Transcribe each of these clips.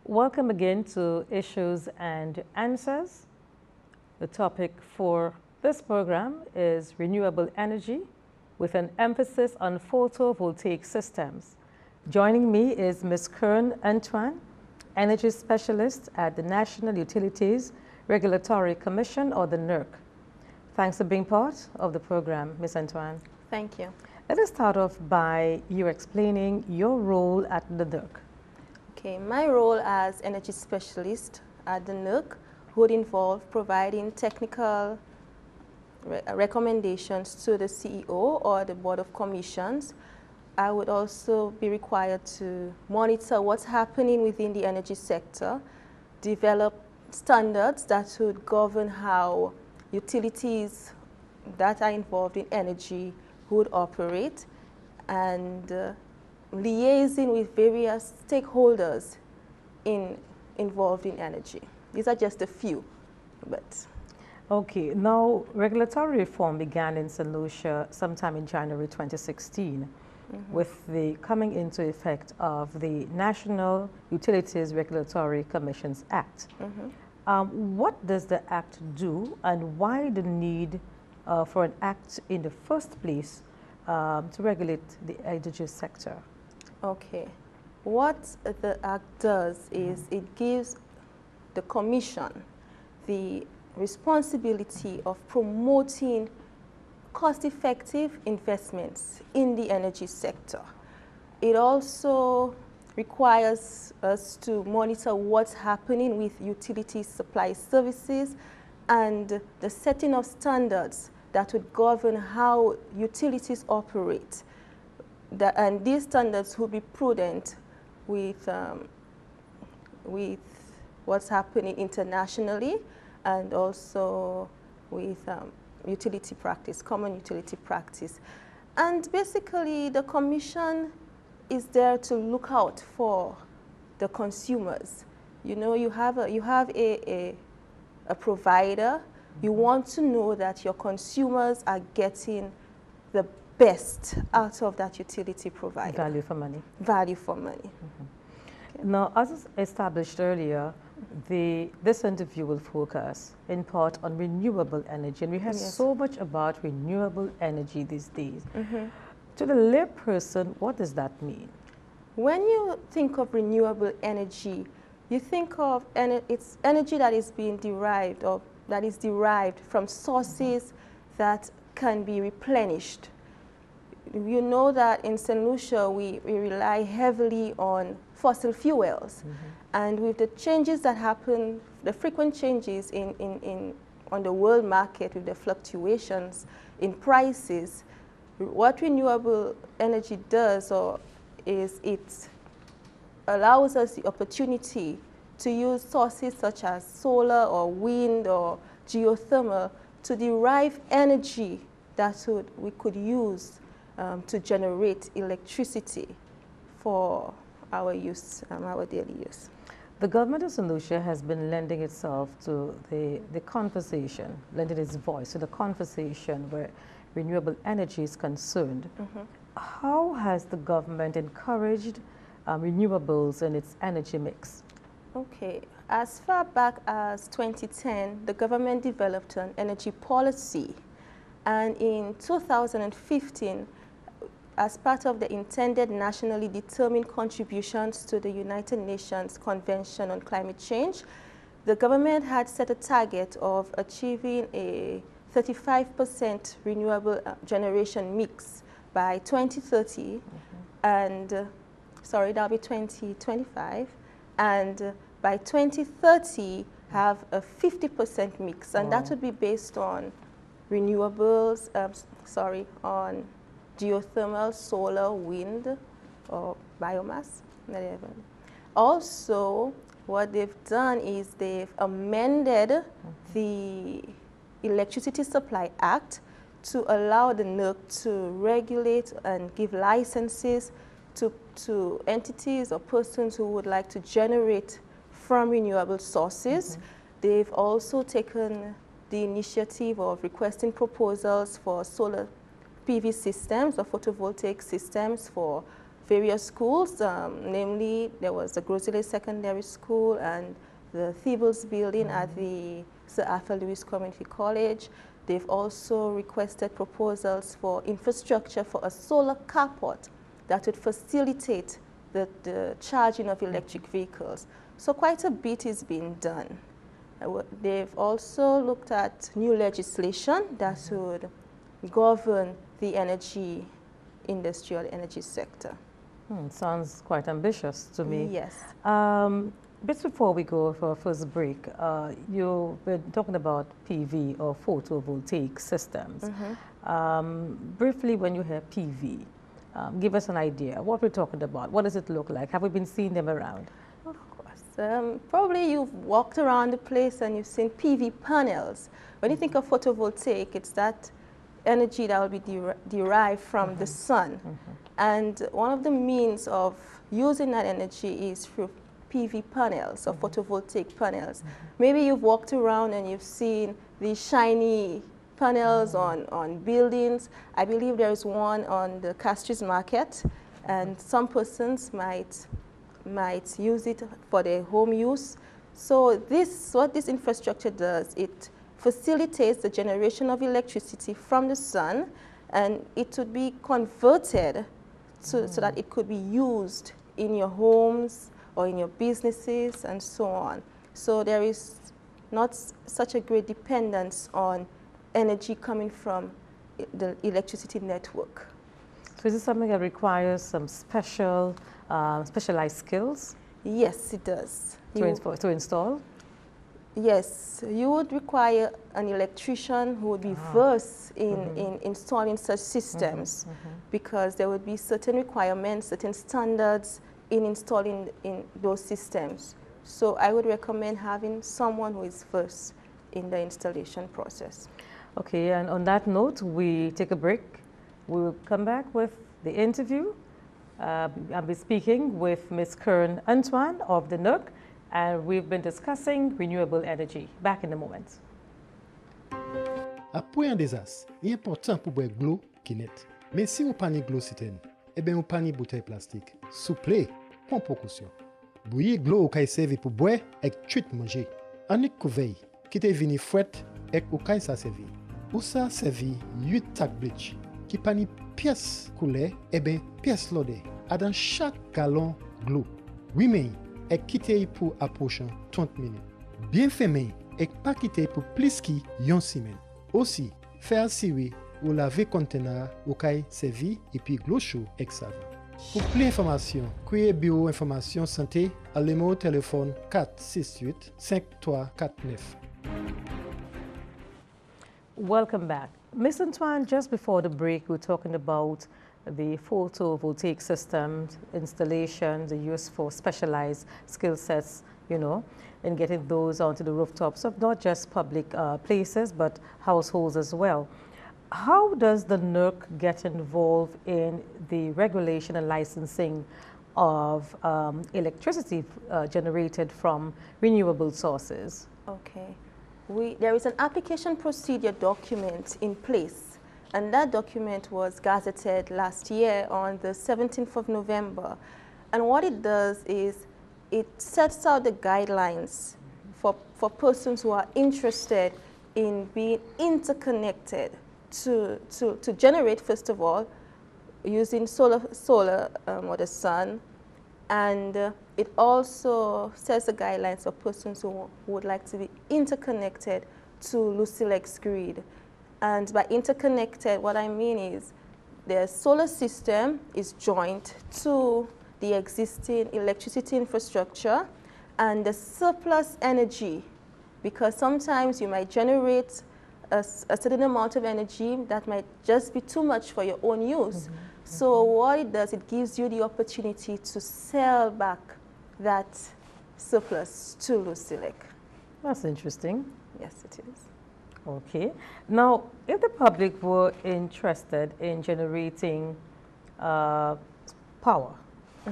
Welcome again to Issues and Answers. The topic for this program is renewable energy with an emphasis on photovoltaic systems. Joining me is Ms. Kerne Antoine, Energy Specialist at the National Utilities Regulatory Commission, or the NURC. Thanks for being part of the program, Ms. Antoine. Thank you. Let us start off by you explaining your role at the NURC. Okay, my role as energy specialist at the NURC would involve providing technical recommendations to the CEO or the Board of Commissions. I would also be required to monitor what's happening within the energy sector, develop standards that would govern how utilities that are involved in energy would operate, and liaising with various stakeholders involved in energy. These are just a few, but... Okay, now regulatory reform began in St. Lucia sometime in January 2016 with the coming into effect of the National Utilities Regulatory Commissions Act. What does the act do, and why the need for an act in the first place to regulate the energy sector? Okay, what the Act does is it gives the Commission the responsibility of promoting cost-effective investments in the energy sector. It also requires us to monitor what's happening with utility supply services and the setting of standards that would govern how utilities operate. And these standards will be prudent with what's happening internationally, and also with utility practice, common utility practice. And basically, the Commission is there to look out for the consumers. You know, you have a provider. You want to know that your consumers are getting the best out of that utility provider. Value for money. Value for money. Okay. Now, as established earlier, this interview will focus in part on renewable energy, and we hear so much about renewable energy these days. To the layperson, what does that mean? When you think of renewable energy, you think of it's energy that is being derived, or that is derived from sources that can be replenished. You know that in St. Lucia, we rely heavily on fossil fuels. And with the changes that happen, the frequent changes on the world market, with the fluctuations in prices, what renewable energy does is it allows us the opportunity to use sources such as solar or wind or geothermal to derive energy that we could use to generate electricity for our use, our daily use. The government of St. Lucia has been lending itself to the conversation, lending its voice to the conversation where renewable energy is concerned. How has the government encouraged renewables in its energy mix? Okay, as far back as 2010, the government developed an energy policy, and in 2015, as part of the intended nationally determined contributions to the United Nations Convention on Climate Change, the government had set a target of achieving a 35% renewable generation mix by 2030, and sorry, that'll be 2025, and by 2030 have a 50% mix, and that would be based on renewables, on geothermal, solar, wind, or biomass. Also, what they've done is they've amended the Electricity Supply Act to allow the NURC to regulate and give licenses to entities or persons who would like to generate from renewable sources. They've also taken the initiative of requesting proposals for solar PV systems or photovoltaic systems for various schools. Namely, there was the Grosile Secondary School and the Thebels building at the Sir Arthur Lewis Community College. They've also requested proposals for infrastructure for a solar carport that would facilitate the charging of electric vehicles. So quite a bit is being done. They've also looked at new legislation that would govern the energy industrial energy sector. Sounds quite ambitious to me. Yes. Just before we go for our first break, you've been talking about PV or photovoltaic systems. Briefly, when you hear PV, give us an idea. What we're talking about? What does it look like? Have we been seeing them around? Of course. Probably you've walked around the place and you've seen PV panels. When you think of photovoltaic, it's that energy that will be derived from the sun. And one of the means of using that energy is through PV panels or photovoltaic panels. Maybe you've walked around and you've seen these shiny panels on buildings. I believe there is one on the Castries Market, and some persons might use it for their home use. So what this infrastructure does, it facilitates the generation of electricity from the sun, and it would be converted so that it could be used in your homes or in your businesses and so on. So there is not such a great dependence on energy coming from the electricity network. So is this something that requires some specialized skills? Yes, it does. To install? Yes, you would require an electrician who would be versed in installing such systems, because there would be certain requirements, certain standards in installing in those systems. So I would recommend having someone who is versed in the installation process. Okay, and on that note, we take a break. We will come back with the interview. I'll be speaking with Ms. Kerne Antoine of the NURC, and we've been discussing renewable energy. Back in a moment. Après un désastre, il est important pour boire de l'eau qui est nette. Mais si vous n'avez pas de l'eau citerne, eh bien, vous n'avez pas de bouteille plastique. Souple, prends précaution. Bouillir de l'eau qui servi pour boire et tout manger. En une couveille qui est venu fouette et qui ça servi. Ou ça servi 8 tacs bleach qui pas ni pièce coulée, eh bien, pièce lodée. À dans chaque gallon de l'eau. 8 mains et quitter pour approcher 30 minutes. Bien fait main et pas quitter pour plus qui 1 semaine. Aussi, faire siwi ou laver conteneur ou caille servi et puis l'eau chaude et savon. Pour plus d'informations, criez Bureau Information Santé à l'émo au téléphone 468 5349. Welcome back. Ms. Antoine, just before the break, we were talking about the photovoltaic systems, installations, the use for specialized skill sets, you know, in getting those onto the rooftops of not just public places, but households as well. How does the NURC get involved in the regulation and licensing of electricity generated from renewable sources? Okay. There is an application procedure document in place, and that document was gazetted last year on the 17th of November. And what it does is it sets out the guidelines for persons who are interested in being interconnected to generate, first of all, using solar or the sun. And it also sets the guidelines for persons who would like to be interconnected to Lucilex grid. And by interconnected, what I mean is the solar system is joined to the existing electricity infrastructure, and the surplus energy, because sometimes you might generate a certain amount of energy that might just be too much for your own use. So what it does, it gives you the opportunity to sell back that surplus to Lucilec. That's interesting. Yes, it is. Okay. Now, if the public were interested in generating power,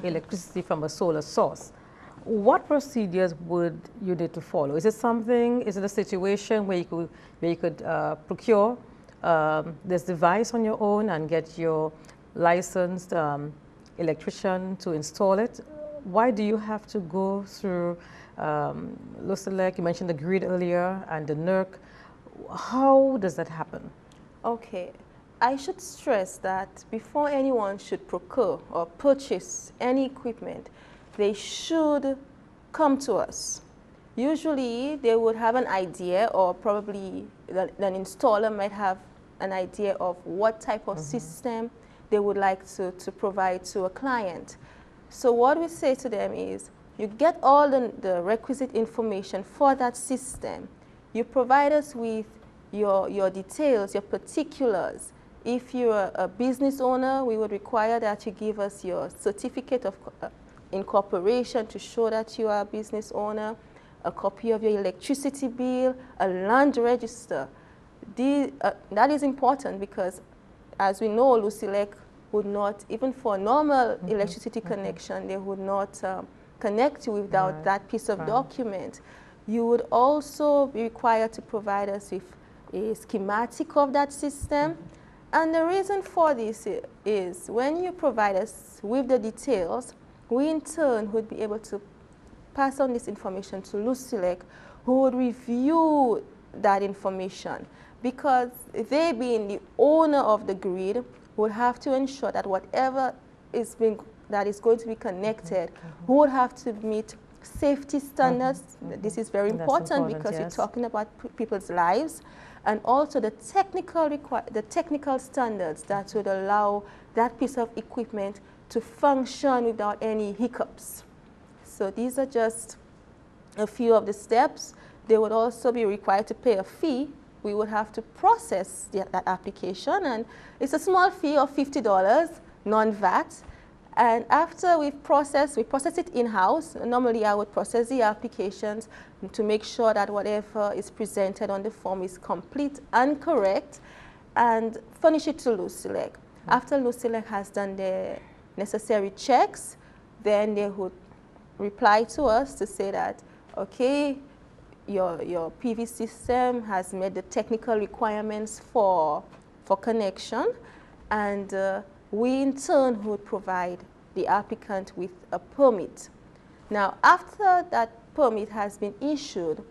electricity from a solar source, what procedures would you need to follow? Is it a situation where you could procure this device on your own and get your licensed electrician to install it? Why do you have to go through Lucilec? You mentioned the grid earlier and the NURC. How does that happen? Okay. I should stress that before anyone should procure or purchase any equipment, they should come to us. Usually they would have an idea, or probably an installer might have an idea of what type of system they would like to provide to a client. So what we say to them is, you get all the requisite information for that system. You provide us with your details, your particulars. If you're a business owner, we would require that you give us your certificate of incorporation to show that you are a business owner, a copy of your electricity bill, a land register. That is important because, as we know, Lucilec would not, even for a normal electricity connection, they would not connect you without that piece of document. You would also be required to provide us with a schematic of that system. And the reason for this is when you provide us with the details, we in turn would be able to pass on this information to Lucilec, who would review that information, because they, being the owner of the grid, would have to ensure that whatever that is going to be connected would have to meet safety standards. This is very important because we're talking about people's lives, and also the technical standards that would allow that piece of equipment to function without any hiccups. So these are just a few of the steps. They would also be required to pay a fee. We would have to process that application, and it's a small fee of $50, non-VAT. And after we process it in-house. Normally I would process the applications to make sure that whatever is presented on the form is complete and correct, and furnish it to Lucilec. After Lucilec has done the necessary checks, then they would reply to us to say that, okay, your PV system has met the technical requirements for connection, and we in turn would provide the applicant with a permit. Now, after that permit has been issued,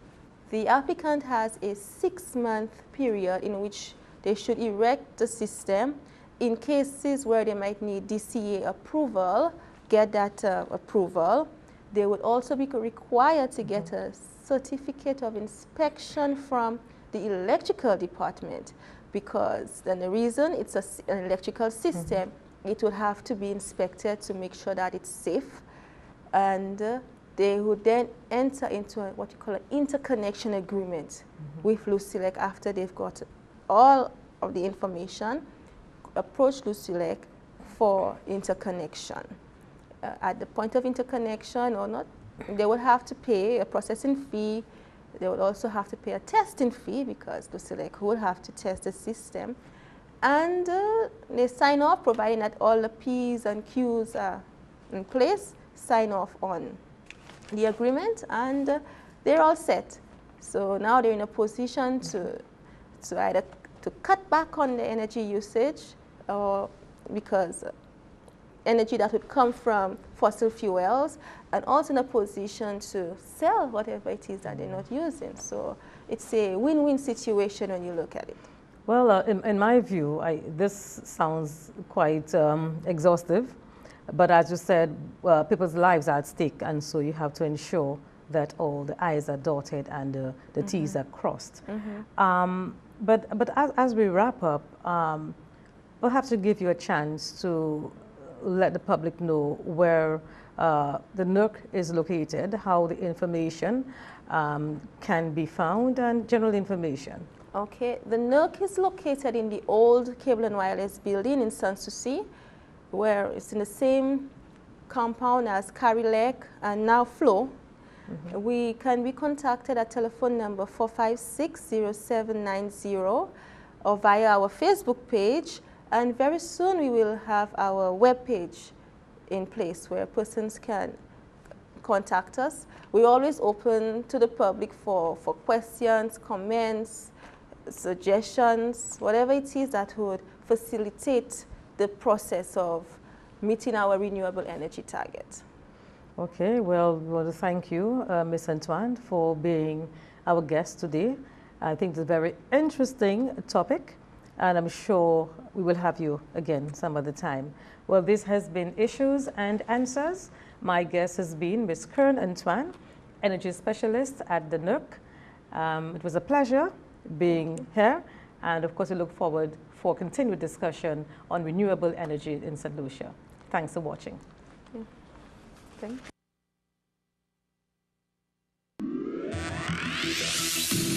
the applicant has a 6-month period in which they should erect the system. In cases where they might need DCA approval, get that approval. They would also be required to get a certificate of inspection from the electrical department, because then the reason it's an electrical system, it would have to be inspected to make sure that it's safe, and they would then enter into what you call an interconnection agreement with Lucilec after they've got all of the information. Approach Lucilec for interconnection. At the point of interconnection or not, they would have to pay a processing fee. They would also have to pay a testing fee, because Lucilec would have to test the system. And they sign off, providing that all the P's and Q's are in place, sign off on the agreement, and they're all set. So now they're in a position to either to cut back on the energy usage, or because energy that would come from fossil fuels, and also in a position to sell whatever it is that they're not using. So it's a win-win situation when you look at it. Well, in my view, this sounds quite exhaustive, but as you said, people's lives are at stake, and so you have to ensure that all the I's are dotted and the T's are crossed. But as we wrap up, perhaps to give you a chance to let the public know where the NURC is located, how the information can be found, and general information. Okay, the NURC is located in the old Cable and Wireless building in Sanssouci, where it's in the same compound as Carilec and now Flow. We can be contacted at telephone number 456-0790 or via our Facebook page. And very soon we will have our web page in place where persons can contact us. We're always open to the public for questions, comments, suggestions, whatever it is that would facilitate the process of meeting our renewable energy target. Okay, well, we want to thank you, Ms. Antoine, for being our guest today. I think it's a very interesting topic, and I'm sure we will have you again some other time. Well, this has been Issues and Answers. My guest has been Ms. Kerne Antoine, Energy Specialist at the NURC. It was a pleasure being here, and of course we look forward for continued discussion on renewable energy in St. Lucia. Thanks for watching. Yeah. Thank you.